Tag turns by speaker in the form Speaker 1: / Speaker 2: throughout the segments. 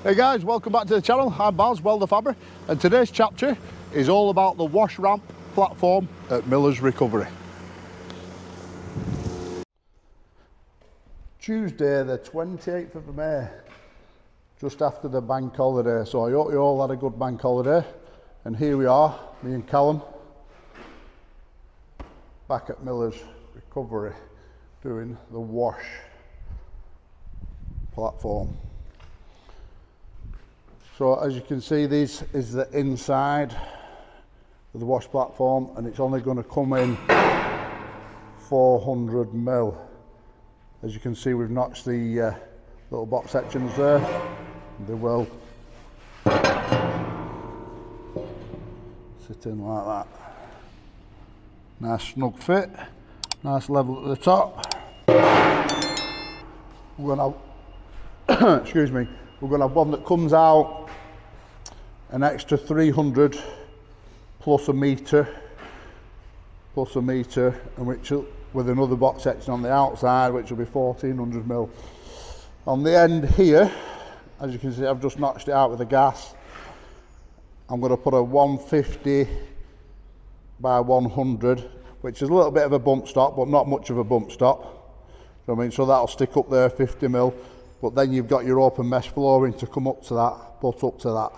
Speaker 1: Hey guys, welcome back to the channel. I'm Baz, WELDERFABBER, and today's chapter is all about the wash ramp platform at Miller's Recovery. Tuesday the 28th of May, just after the bank holiday, so I hope you all had a good bank holiday. And here we are, me and Callum, back at Miller's Recovery doing the wash platform. So as you can see, this is the inside of the wash platform, and it's only going to come in 400 mil. As you can see, we've notched the little box sections there. They will sit in like that. Nice snug fit, nice level at the top. We're going to have, excuse me, we're going to have one that comes out an extra 300 plus a metre, and which will, with another box section on the outside, which will be 1400 mil. On the end here, as you can see, I've just notched it out with a gas. I'm going to put a 150 by 100, which is a little bit of a bump stop, but not much of a bump stop. You know what I mean? So that'll stick up there 50 mil, but then you've got your open mesh flooring to come up to that, butt up to that.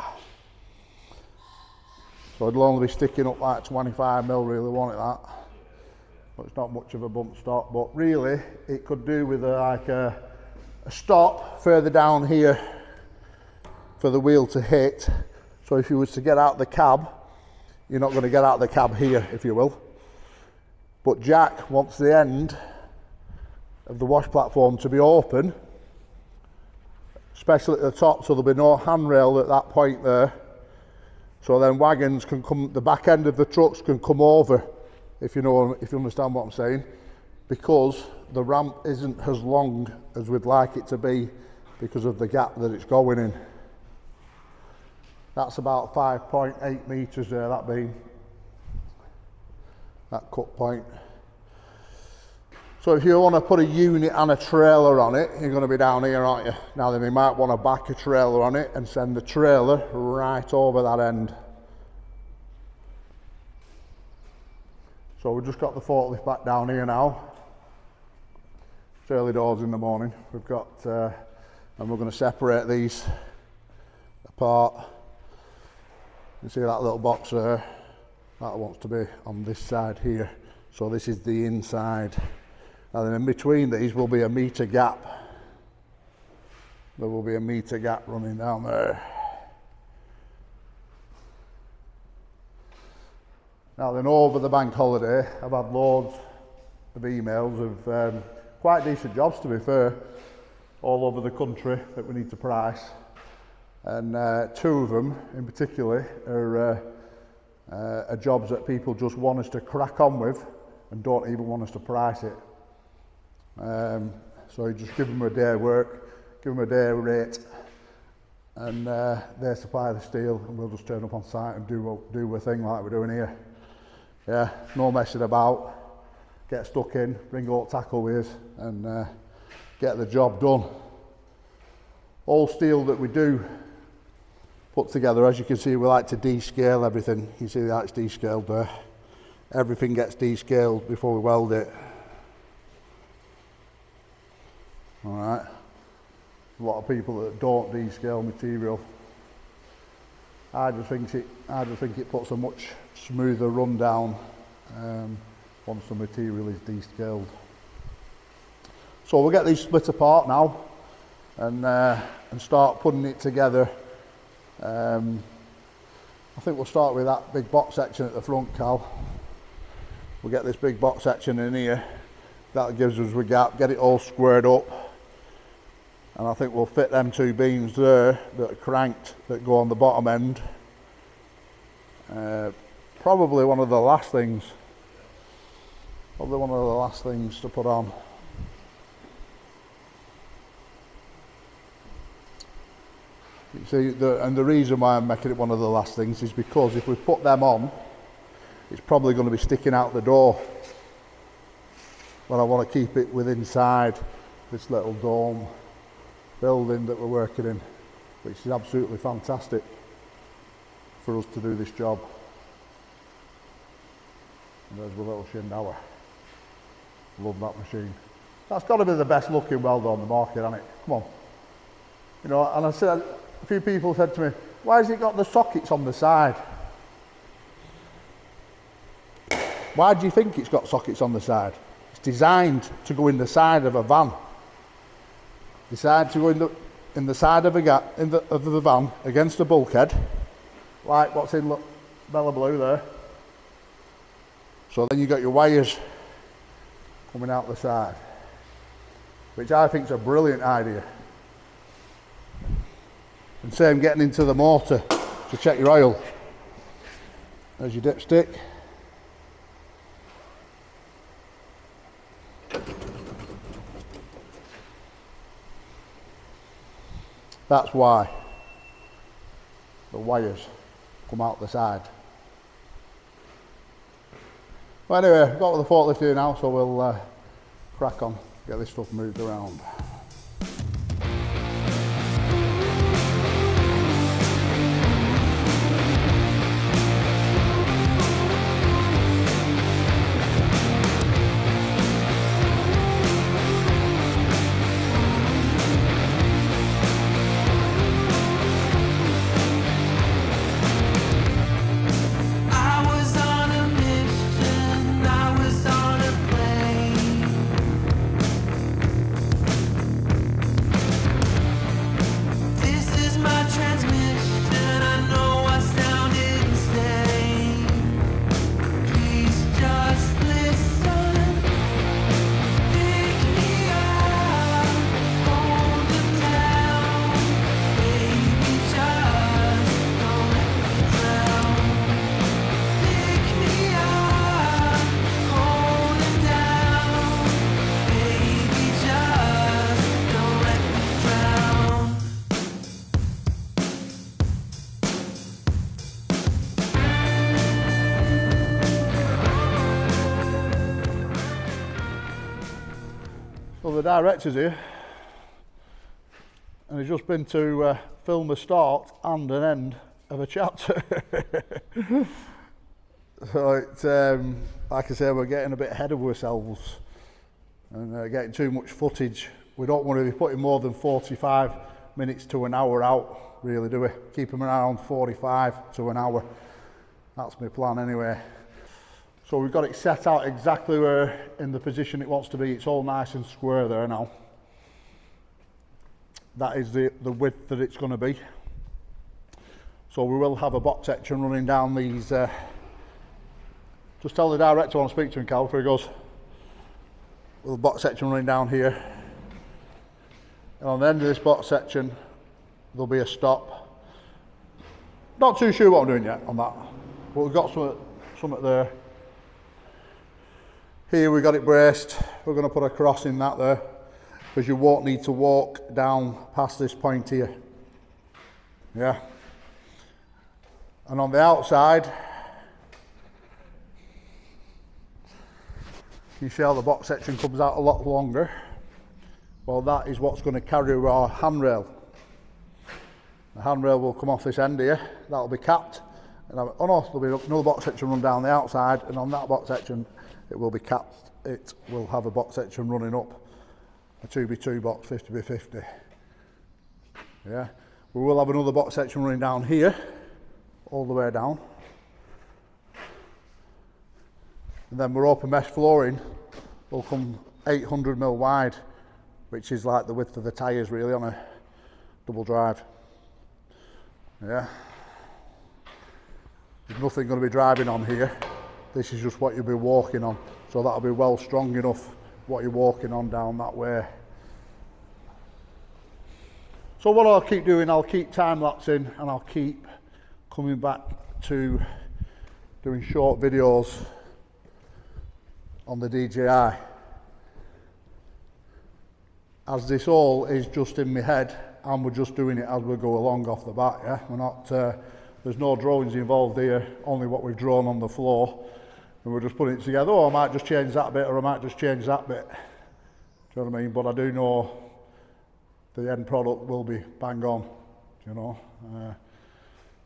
Speaker 1: So it'll only be sticking up like 25 mil, really, won't it, that? But it's not much of a bump stop, but really it could do with a stop further down here for the wheel to hit. So if you was to get out the cab, you're not going to get out the cab here, if you will. But Jack wants the end of the wash platform to be open, especially at the top, so there'll be no handrail at that point there. So then wagons can come, the back end of the trucks can come over, if you understand what I'm saying, because the ramp isn't as long as we'd like it to be because of the gap that it's going in. That's about 5.8 metres there, that being, that cut point. So if you want to put a unit and a trailer on it, you're going to be down here, aren't you? Now then, you might want to back a trailer on it and send the trailer right over that end. So we've just got the forklift back down here now. It's early doors in the morning. We've got, and we're going to separate these apart. You see that little box there? That wants to be on this side here. So this is the inside. And then in between these will be a metre gap. There will be a metre gap running down there. Now then, over the bank holiday, I've had loads of emails of quite decent jobs, to be fair, all over the country that we need to price. And two of them in particular are jobs that people just want us to crack on with and don't even want us to price it. So you just give them a day work, give them a day rate, and they supply the steel, and we'll just turn up on site and do a thing like we're doing here. Yeah, no messing about, get stuck in, bring all tackle with us, and get the job done. All steel that we do put together, as you can see, we like to descale everything. You see that's descaled there. Everything gets descaled before we weld it. Alright, a lot of people that don't descale material. I just think it puts a much smoother rundown once the material is descaled. So we'll get these split apart now and start putting it together. I think we'll start with that big box section at the front, Cal. We'll get this big box section in here. That gives us a gap, get it all squared up. And I think we'll fit them two beams there that are cranked that go on the bottom end. Probably one of the last things. Probably one of the last things to put on. You see, and the reason why I'm making it one of the last things is because if we put them on, it's probably going to be sticking out the door. But I want to keep it with inside this little dome building that we're working in. which is absolutely fantastic for us to do this job. And there's the little Shindawa. Love that machine. That's got to be the best looking welder on the market, hasn't it? Come on. You know, and I said, a few people said to me, why has it got the sockets on the side? Why do you think it's got sockets on the side? It's designed to go in the side of a van. Designed to go in the side of the van against a bulkhead, like what's in Bella Blue there. So then you got your wires coming out the side, which I think is a brilliant idea. And same getting into the motor to check your oil. There's your dipstick. That's why the wires come out the side. Well, anyway, I've got the forklift here now, so we'll crack on, get this stuff moved around. Well, the director's here, and he's just been to film the start and an end of a chapter. So it's, like I say, we're getting a bit ahead of ourselves and getting too much footage. We don't want to be putting more than 45 minutes to an hour out, really, do we? Keep them around 45 to an hour. That's my plan anyway. So we've got it set out exactly where in the position it wants to be. It's all nice and square there now. That is the width that it's going to be. So we will have a box section running down these. Just tell the director I want to speak to him, Cal, before he goes. With a box section running down here. And on the end of this box section, there'll be a stop. Not too sure what I'm doing yet on that. But we've got something there. Here we got it braced. We're going to put a cross in that there, because you won't need to walk down past this point here. Yeah. And on the outside, you see how the box section comes out a lot longer. Well, that is what's going to carry our handrail. The handrail will come off this end here. That'll be capped. And oh no, there'll be another box section run down the outside, and on that box section it will be capped. It will have a box section running up, a 2x2 box, 50x50. Yeah, we will have another box section running down here, all the way down. And then we're open mesh flooring will come 800mm wide, which is like the width of the tyres really on a double drive. Yeah. There's nothing going to be driving on here. This is just what you'll be walking on. So that'll be well strong enough what you're walking on down that way. So what I'll keep doing, I'll keep time-lapsing and I'll keep coming back to doing short videos on the DJI. As this all is just in my head and we're just doing it as we go along off the bat, yeah? We're not, there's no drawings involved here, only what we've drawn on the floor. And we're just putting it together. Oh, I might just change that bit, or I might just change that bit. Do you know what I mean? But I do know the end product will be bang on. you know.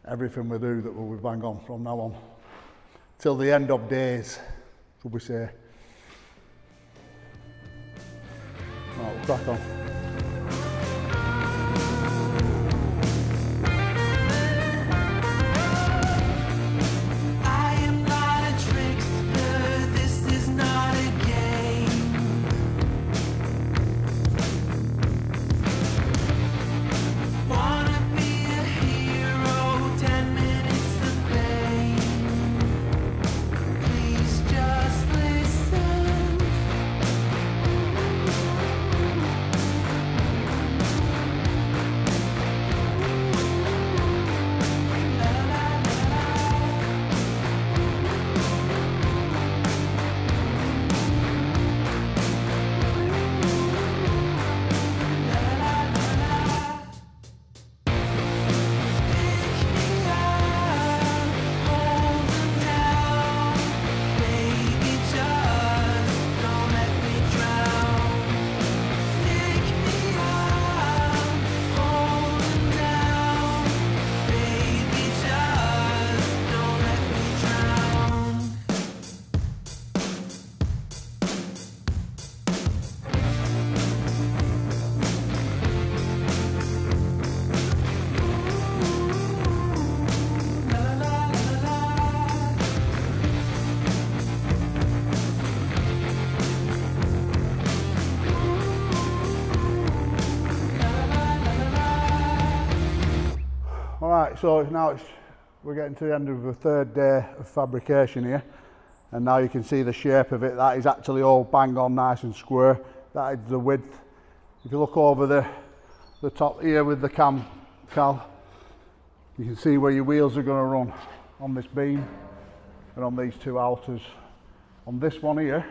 Speaker 1: Everything we do that will be bang on from now on. Till the end of days, should we say. Right, we'll crack on. Alright, so now we're getting to the end of the third day of fabrication here, and now you can see the shape of it. That is actually all bang on, nice and square. That is the width. If you look over the top here with the cam, Cal, you can see where your wheels are going to run on this beam and on these two outers. On this one here,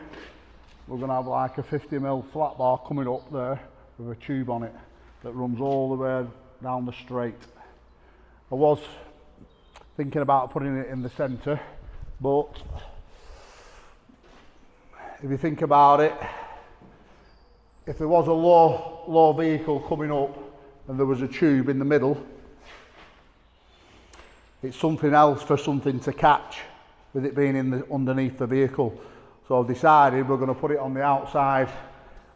Speaker 1: we're going to have like a 50mm flat bar coming up there with a tube on it that runs all the way down the straight. I was thinking about putting it in the centre, but if you think about it, if there was a low vehicle coming up and there was a tube in the middle, it's something else for something to catch with it being underneath the vehicle. So I've decided we're going to put it on the outside,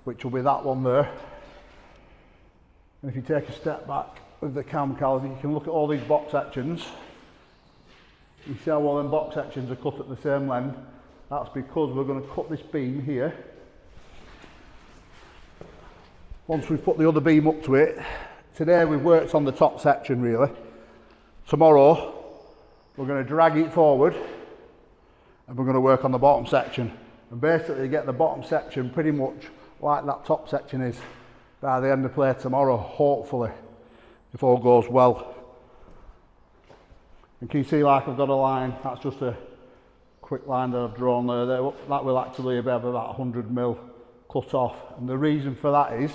Speaker 1: which will be that one there. And if you take a step back with the cam, Cal, you can look at all these box sections. You see how all them box sections are cut at the same length. That's because we're going to cut this beam here. Once we've put the other beam up to it, today we've worked on the top section really. Tomorrow we're going to drag it forward and we're going to work on the bottom section. And basically get the bottom section pretty much like that top section is by the end of play tomorrow, hopefully, if all goes well. And can you see like I've got a line, that's just a quick line that I've drawn there. That will actually have about 100mm cut off. And the reason for that is,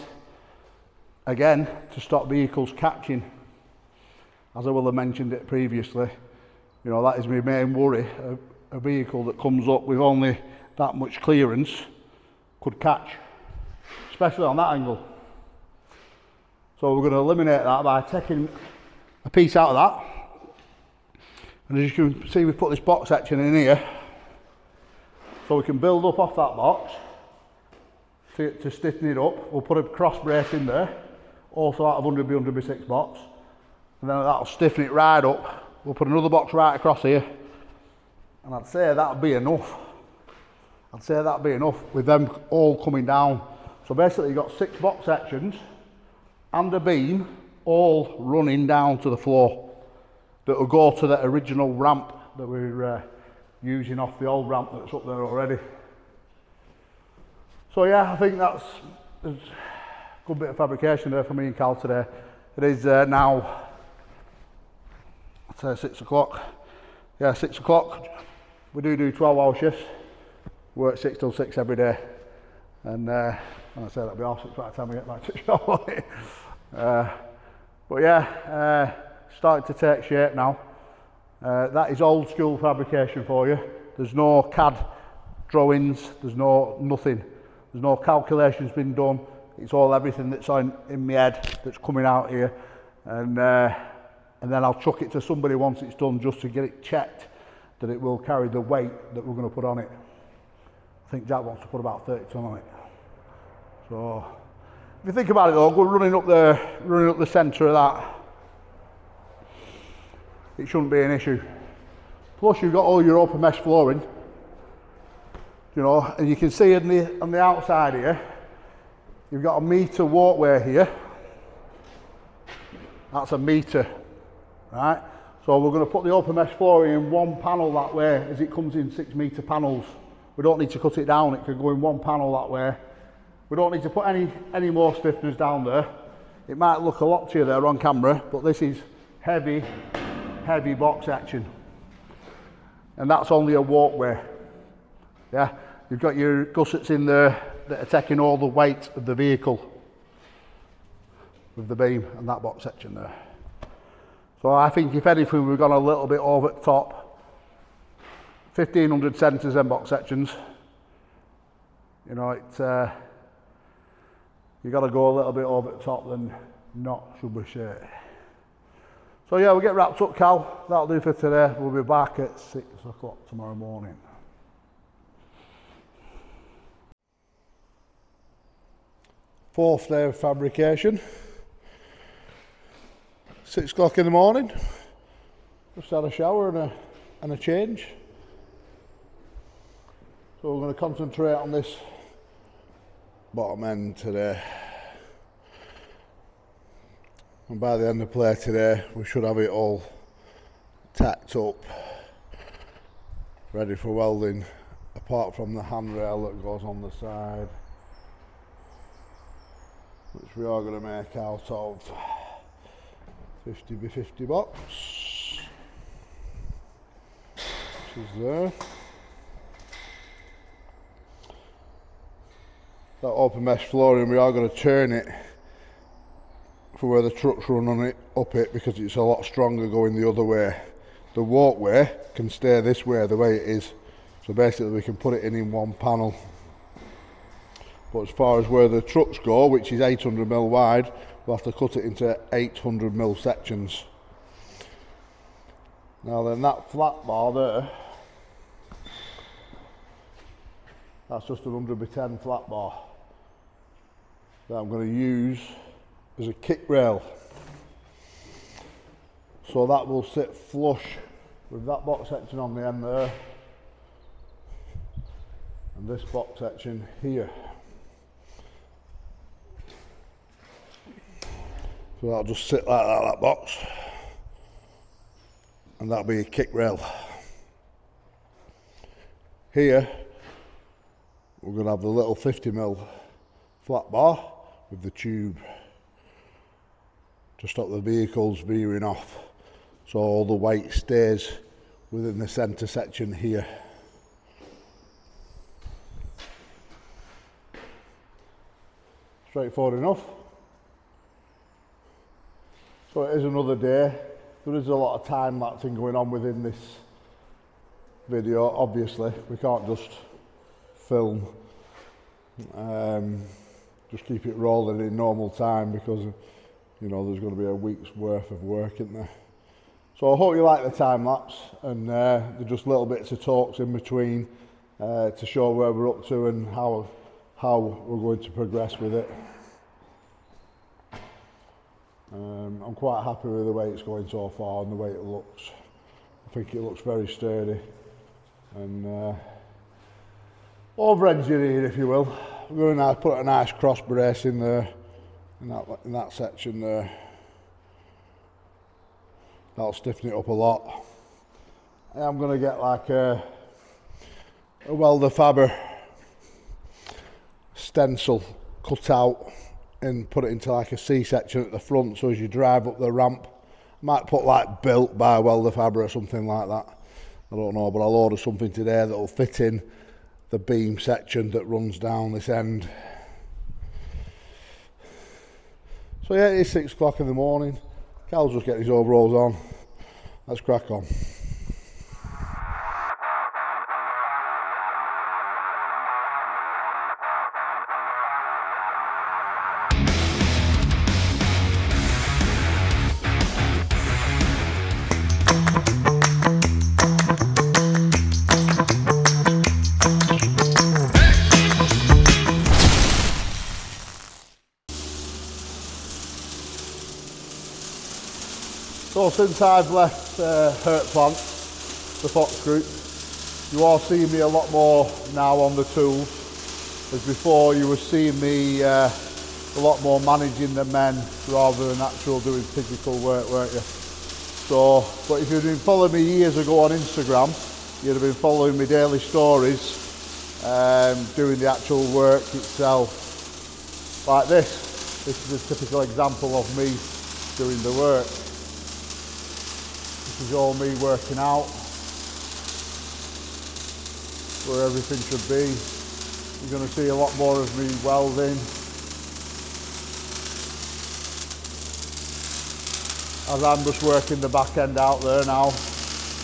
Speaker 1: again, to stop vehicles catching. As I will have mentioned it previously, you know, that is my main worry. A vehicle that comes up with only that much clearance could catch, especially on that angle. So we're going to eliminate that by taking a piece out of that. And as you can see, we've put this box section in here, so we can build up off that box to stiffen it up. We'll put a cross brace in there, also out of 100 by 6 box, and then that'll stiffen it right up. We'll put another box right across here, and I'd say that'll be enough. I'd say that'll be enough with them all coming down. So basically you've got 6 box sections and a beam all running down to the floor that will go to the original ramp that we're using off the old ramp that's up there already. So yeah, I think that's a good bit of fabrication there for me and Cal today. It is now, I'd say 6 o'clock. Yeah, 6 o'clock. We do 12-hour shifts. Work 6 till 6 every day. And I say that'll be off 6 by the time we get back to show. But yeah, starting to take shape now. That is old school fabrication for you. There's no CAD drawings, there's nothing. There's no calculations been done. It's all everything that's in my head that's coming out here. and then I'll chuck it to somebody once it's done, just to get it checked that it will carry the weight that we're going to put on it. I think Jack wants to put about 30 ton on it. So if you think about it though, go running up the centre of that, it shouldn't be an issue. Plus you've got all your open mesh flooring, you know, and you can see on the outside here, you've got a metre walkway here. That's a metre, right? So we're going to put the open mesh flooring in one panel that way, as it comes in 6 metre panels. We don't need to cut it down, it can go in one panel that way. We don't need to put any more stiffeners down there. It might look a lot to you there on camera, but this is heavy box section. And that's only a walkway. Yeah, you've got your gussets in there that are taking all the weight of the vehicle with the beam and that box section there. So I think if anything, we've gone a little bit over the top. 1500 centres and box sections. You know, it's you got to go a little bit over the top, then not, should we say. So yeah, we'll get wrapped up, Cal. That'll do for today. We'll be back at 6 o'clock tomorrow morning. Fourth day of fabrication. 6 o'clock in the morning. Just had a shower and a change. So we're going to concentrate on this bottom end today. And by the end of play today, we should have it all tacked up, ready for welding, apart from the handrail that goes on the side, which we are going to make out of 50 by 50 box, which is there. That open mesh flooring, we are going to turn it for where the trucks run on it, up it, because it's a lot stronger going the other way. The walkway can stay this way, the way it is. So basically we can put it in one panel. But as far as where the trucks go, which is 800mm wide, we'll have to cut it into 800mm sections. Now then, that flat bar there, that's just a 100 by 10 flat bar that I'm going to use as a kick rail. So that will sit flush with that box section on the end there and this box section here. So that'll just sit like that box, and that'll be a kick rail. Here we're going to have the little 50mm flat bar with the tube to stop the vehicles veering off, so all the weight stays within the centre section here. Straightforward enough. So it is another day. There is a lot of time lapsing going on within this video. Obviously we can't just film, just keep it rolling in normal time, because you know there's going to be a week's worth of work, isn't there? So I hope you like the time lapse, and they're just little bits of talks in between to show where we're up to and how we're going to progress with it. I'm quite happy with the way it's going so far and the way it looks. I think it looks very sturdy and over-engineered, if you will. We're going to put a nice cross brace in there, in that section there. That'll stiffen it up a lot. I'm going to get like a WELDERFABBER stencil cut out and put it into like a C-section at the front, so as you drive up the ramp, I might put like built by WELDERFABBER or something like that. I don't know, but I'll order something today that'll fit in the beam section that runs down this end. So yeah, it's 6 o'clock in the morning. Cal's just getting his overalls on. Let's crack on. So since I've left Hurt Plant, the Fox Group, you are seeing me a lot more now on the tools. As before you were seeing me a lot more managing the men rather than actual doing physical work, weren't you? So, but if you'd been following me years ago on Instagram, you'd have been following me daily stories, doing the actual work itself. Like this. This is a typical example of me doing the work. This is all me working out where everything should be. You're going to see a lot more of me welding. As I'm just working the back end out there now.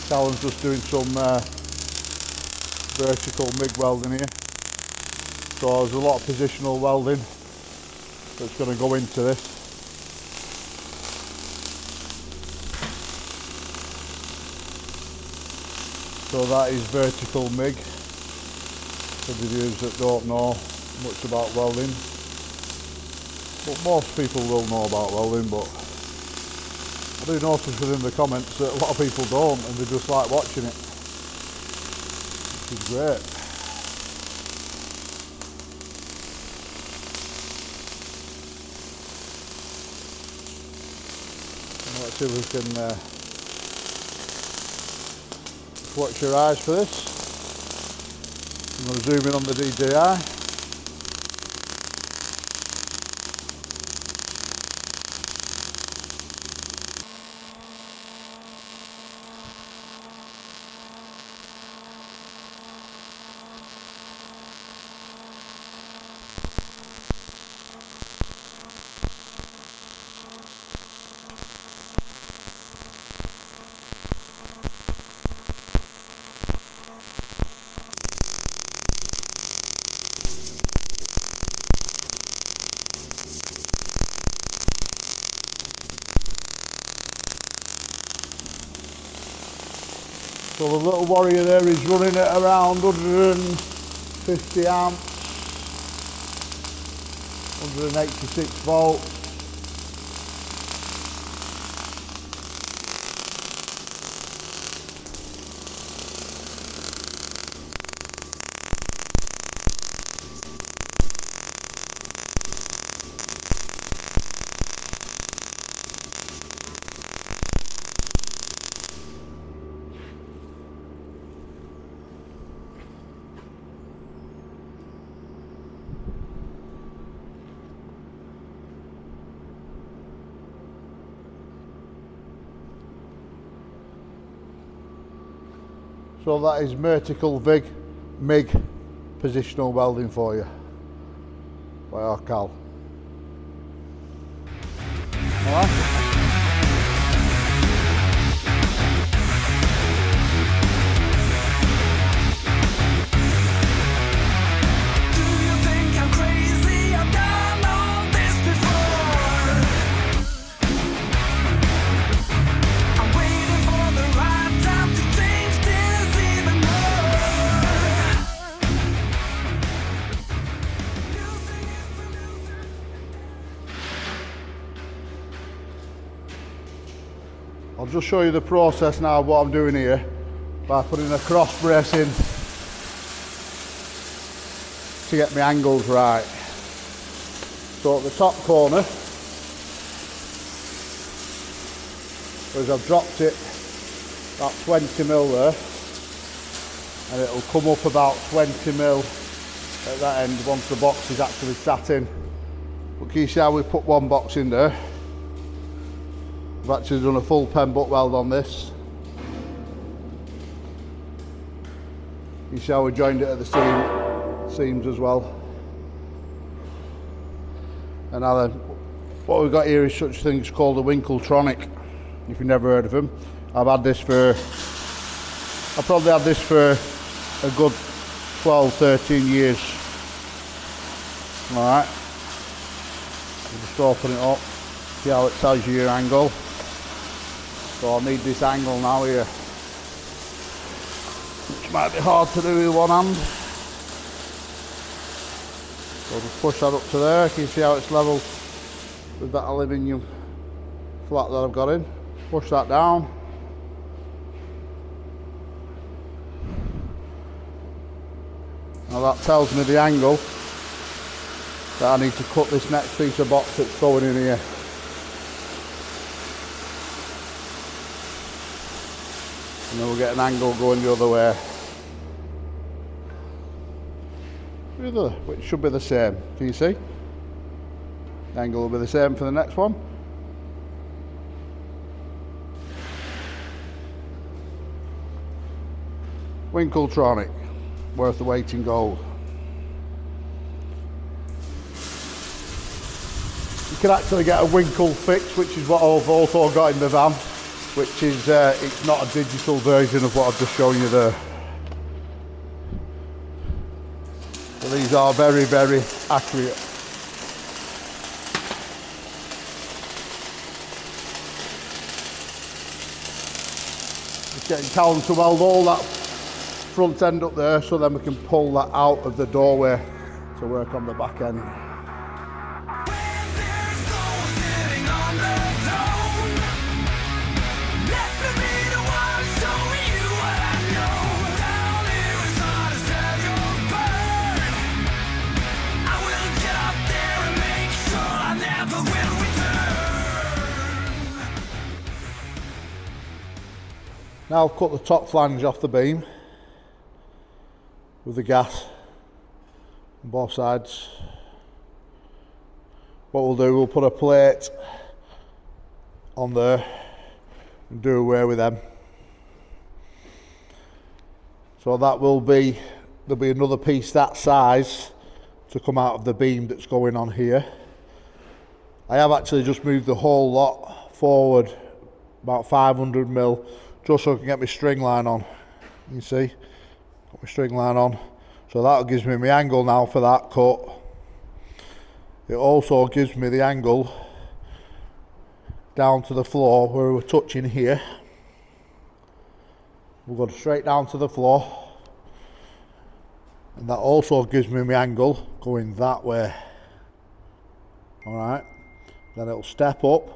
Speaker 1: Callum's just doing some vertical MIG welding here. So there's a lot of positional welding that's going to go into this. So that is vertical MIG. For the viewers that don't know much about welding. But most people will know about welding, but I do notice within the comments that a lot of people don't and they just like watching it. Which is great. Let's see if we can watch your eyes for this. I'm going to zoom in on the DJI. So the little Warrior there is running at around 150 amps, 186 volts. So that is vertical MIG positional welding for you by our Cal. Alright. I'll just show you the process now of what I'm doing here by putting a cross brace in to get my angles right. So at the top corner, as I've dropped it about 20 mil there, and it'll come up about 20 mil at that end once the box is actually sat in. But can you see how we put one box in there? I've actually done a full pen butt weld on this. You see how we joined it at the seams as well. And now then, what we've got here is such things called a Winkletronic, if you've never heard of them. I've probably had this for a good 12, 13 years. Alright. Just open it up, see how it tells you your angle. So I need this angle now here, which might be hard to do with one hand. So I'll just push that up to there. Can you see how it's level with that aluminium flat that I've got in? Push that down. Now that tells me the angle that I need to cut this next piece of box that's going in here. And then we'll get an angle going the other way. Which should be the same. Can you see? The angle will be the same for the next one. Winkletronic, worth the weight in gold. You can actually get a winkle fix, which is what I've also got in the van, which is, it's not a digital version of what I've just shown you there. So these are very, very accurate. Just getting Callum to weld all that front end up there, so then we can pull that out of the doorway to work on the back end. Now I've cut the top flange off the beam with the gas on both sides. What we'll do, we'll put a plate on there and do away with them. So that will be, there'll be another piece that size to come out of the beam that's going on here. I have actually just moved the whole lot forward about 500mm, just so I can get my string line on. You see, got my string line on, so that gives me my angle now for that cut. It also gives me the angle down to the floor where we're touching here. We'll go straight down to the floor, and that also gives me my angle going that way. All right, then it'll step up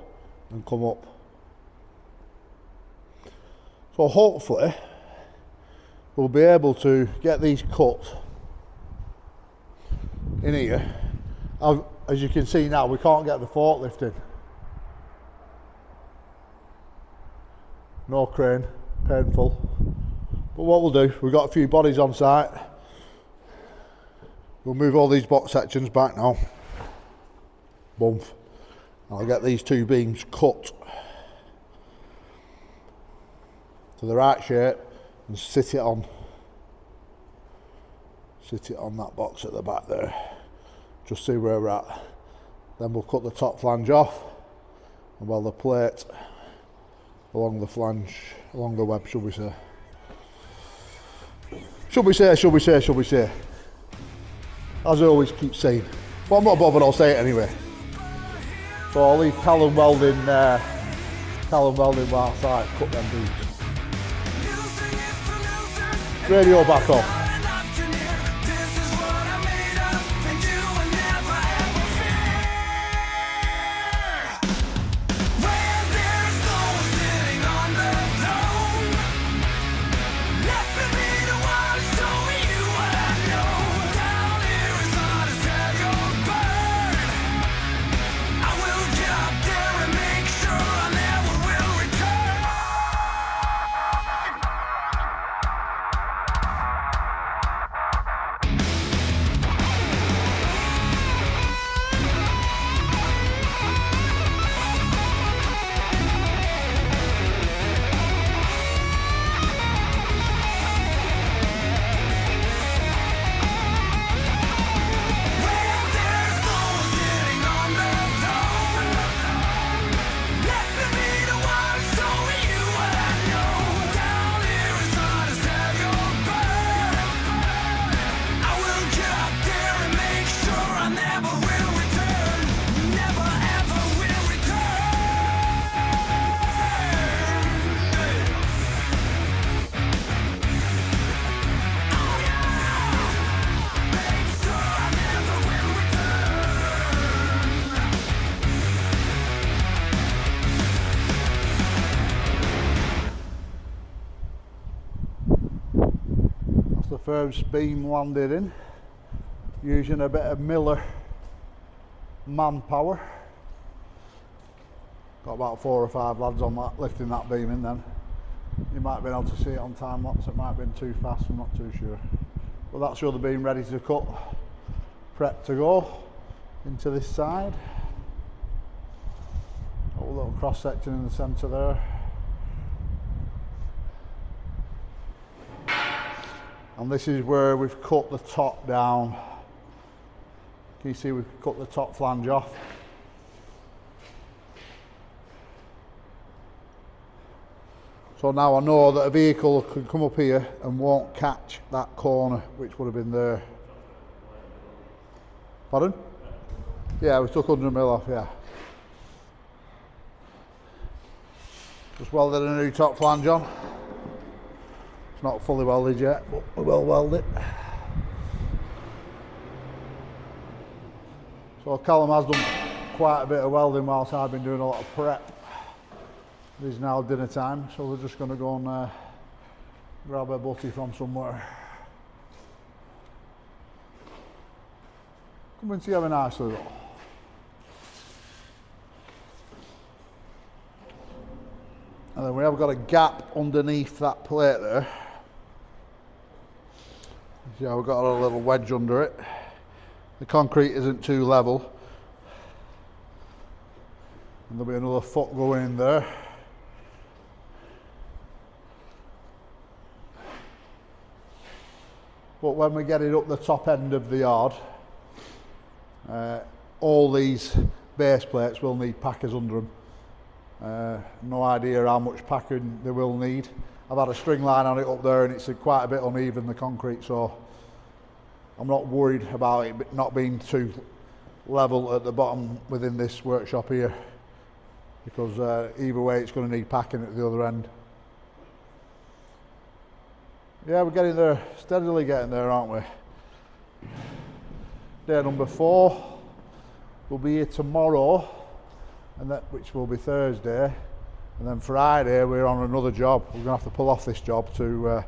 Speaker 1: and come up. So hopefully we'll be able to get these cut in here. As you can see now, we can't get the forklift in. No crane, painful. But what we'll do, we've got a few bodies on site. We'll move all these box sections back now. Boom. I'll get these two beams cut to the right shape and sit it on that box at the back there. Just see where we're at. Then we'll cut the top flange off and weld the plate along the flange, along the web, should we say. As I always keep saying. But I'm not bothered, I'll say it anyway. So I'll leave Callum welding while I cut them beams. Radio back off. first beam landed in using a bit of miller manpower. Got about 4 or 5 lads on that, lifting that beam in then. You might be able to see it on time lapse, it might have been too fast, I'm not too sure. But that's the other beam ready to cut, prep to go into this side. Got a little cross section in the centre there. And this is where we've cut the top down. Can you see we've cut the top flange off? So now I know that a vehicle can come up here and won't catch that corner, which would have been there. Pardon? Yeah, we took 100mm off, yeah. Just welded a new top flange on. It's not fully welded yet, but we will weld it. So Callum has done quite a bit of welding whilst I've been doing a lot of prep. It is now dinner time, so we're just going to go and grab a butty from somewhere. Come and see how nice they look. And then we have got a gap underneath that plate there. See how we've got a little wedge under it. The concrete isn't too level. And there'll be another foot going in there. But when we get it up the top end of the yard, all these base plates will need packers under them. No idea how much packing they will need. I've had a string line on it up there and it's quite a bit uneven, the concrete, so I'm not worried about it not being too level at the bottom within this workshop here, because either way it's going to need packing at the other end. Yeah, we're getting there, steadily getting there, aren't we? Day number 4. We'll be here tomorrow, and which will be Thursday, and then Friday we're on another job. We're going to have to pull off this job to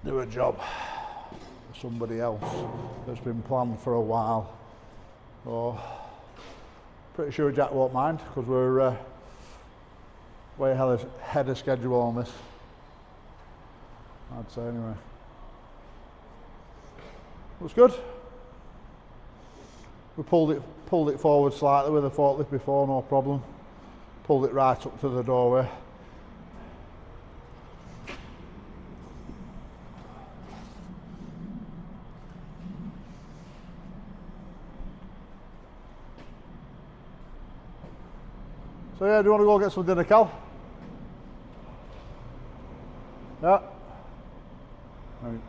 Speaker 1: do a job for somebody else that's been planned for a while. So, pretty sure Jack won't mind, because we're way ahead of schedule on this, I'd say anyway. Looks good. We pulled it forward slightly with a forklift before, no problem. Pulled it right up to the doorway. So yeah, do you want to go get some dinner, Cal? Yeah. Right.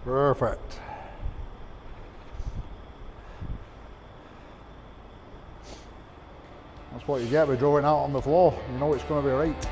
Speaker 1: Perfect. That's what you get with drawing out on the floor. You know it's going to be right.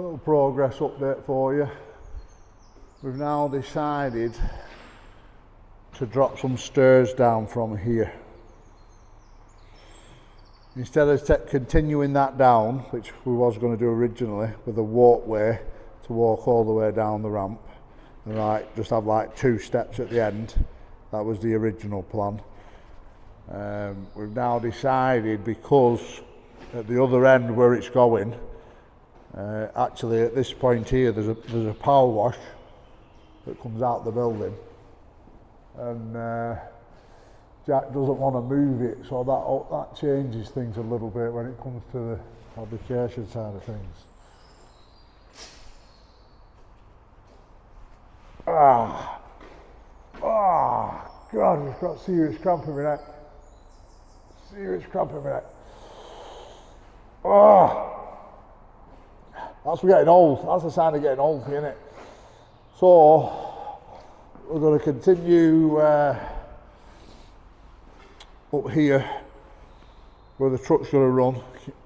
Speaker 1: little progress update for you. We've now decided to drop some stairs down from here. Instead of continuing that down, which we was going to do originally, with a walkway to walk all the way down the ramp, and like just have like 2 steps at the end. That was the original plan. We've now decided, because at the other end where it's going, actually at this point here there's a power wash that comes out the building, and Jack doesn't want to move it, so that changes things a little bit when it comes to the fabrication side of things. God, I've got serious cramp in my neck. Serious cramp in my neck. That's getting old. That's a sign of getting old, isn't it? So we're going to continue up here where the truck's going to run.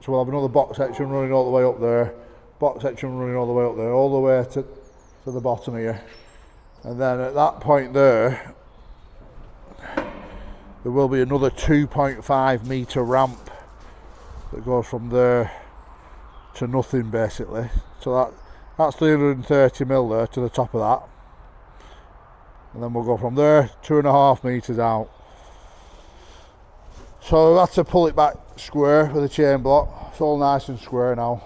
Speaker 1: So we'll have another box section running all the way up there, box section running all the way up there, all the way to the bottom here. And then at that point there will be another 2.5 metre ramp that goes from there to nothing, basically. So that's 330mm there to the top of that. And then we'll go from there 2.5 metres out. So we've had to pull it back square with a chain block. It's all nice and square now.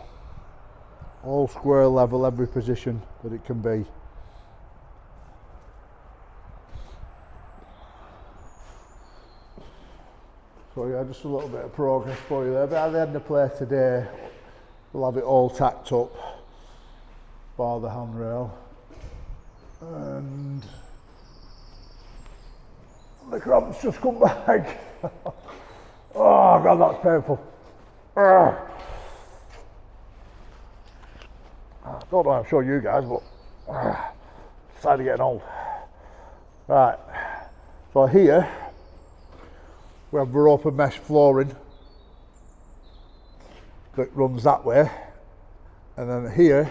Speaker 1: All square level, every position that it can be. So yeah, just a little bit of progress for you there. But at the end of play today, we'll have it all tacked up, bar the handrail, and the cramps just come back. Oh God, that's painful. I don't know, I'm sure you guys, but it's starting to get old. Right, so here we have our open mesh flooring that runs that way, and then here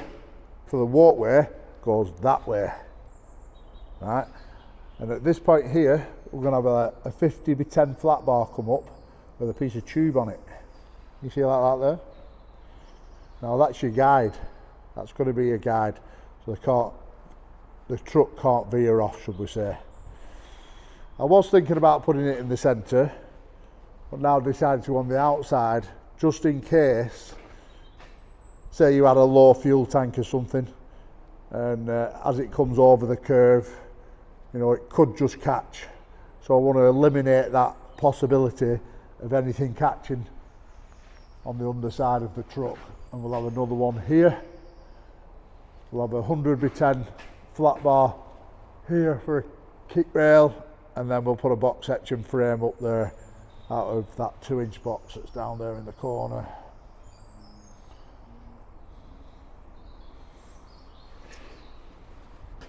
Speaker 1: for the walkway goes that way, right? And at this point here we're going to have a 50x10 flat bar come up with a piece of tube on it. You see like that there? Now that's your guide. That's going to be your guide, so the truck can't veer off, should we say. I was thinking about putting it in the centre, but now decided to on the outside, just in case, say you had a low fuel tank or something, and as it comes over the curve, you know, it could just catch. So I want to eliminate that possibility of anything catching on the underside of the truck. And we'll have another one here. We'll have a 100x10 flat bar here for a kick rail, and then we'll put a box section frame up there out of that 2-inch box that's down there in the corner.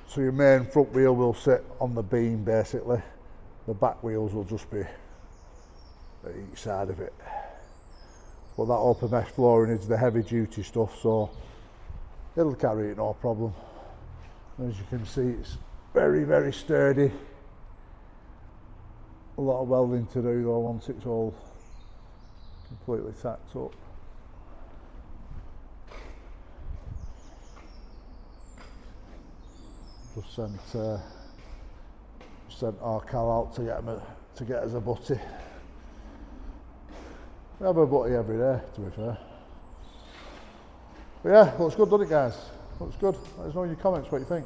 Speaker 1: So your main front wheel will sit on the beam basically. The back wheels will just be at each side of it. But that open mesh flooring is the heavy duty stuff, so it'll carry it no problem. As you can see, it's very, very sturdy. A lot of welding to do though once it's all completely tacked up. Just sent our Cal out to get us a butty. We have a butty every day, to be fair. But yeah, looks good, doesn't it, guys? Looks good. Let us know in your comments what you think.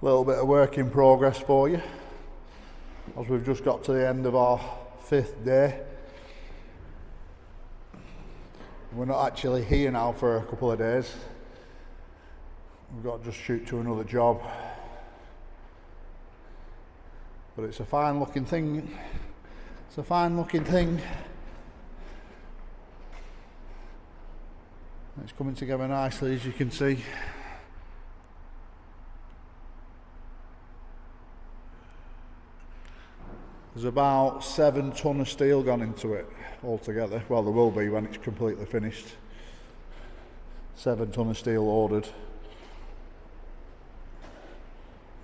Speaker 1: A little bit of work in progress for you, as we've just got to the end of our 5th day. We're not actually here now for a couple of days. We've got to just shoot to another job. But it's a fine looking thing. It's a fine looking thing. It's coming together nicely, as you can see. There's about 7 ton of steel gone into it altogether. Well, there will be when it's completely finished. 7 ton of steel ordered.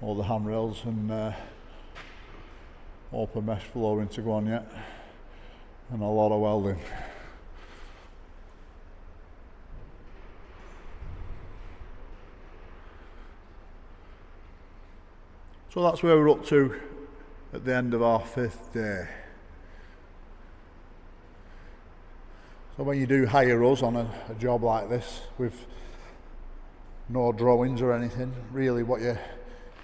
Speaker 1: All the handrails and open mesh flooring to go on yet. And a lot of welding. So that's where we're up to at the end of our 5th day. So when you do hire us on a job like this with no drawings or anything, really what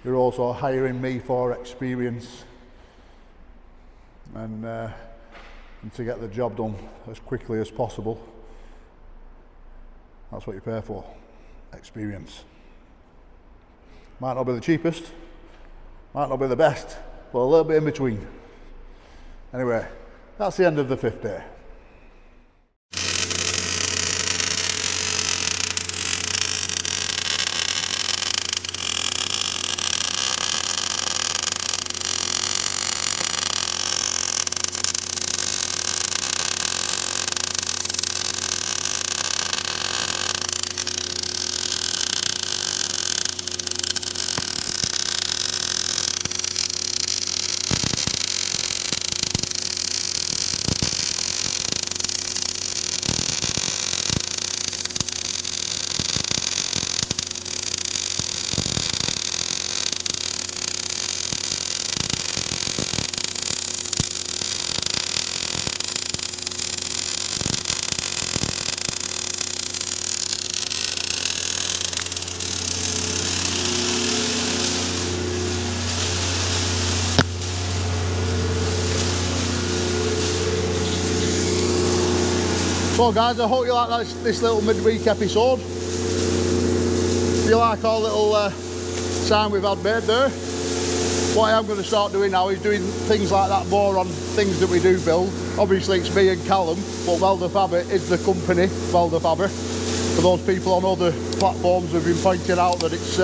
Speaker 1: you're also hiring me for experience and to get the job done as quickly as possible. That's what you pay for, experience. Might not be the cheapest, might not be the best, but a little bit in between. Anyway, that's the end of the 5th day. So guys, I hope you like this little midweek episode. If you like our little sign we've had made there, what I am going to start doing now is doing things like that more on things that we do build. Obviously it's me and Callum, but WELDERFABBER is the company, WELDERFABBER. For those people on other platforms who've been pointing out that it's,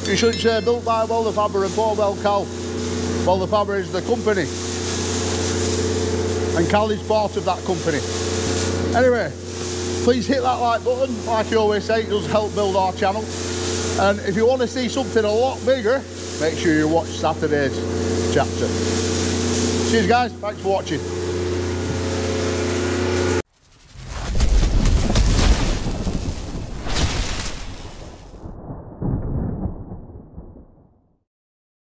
Speaker 1: you shouldn't say built by WELDERFABBER and for Cal. WELDERFABBER is the company. And Cal is part of that company. Anyway, please hit that like button. Like you always say, it does help build our channel. And if you want to see something a lot bigger, make sure you watch Saturday's chapter. Cheers guys, thanks for watching.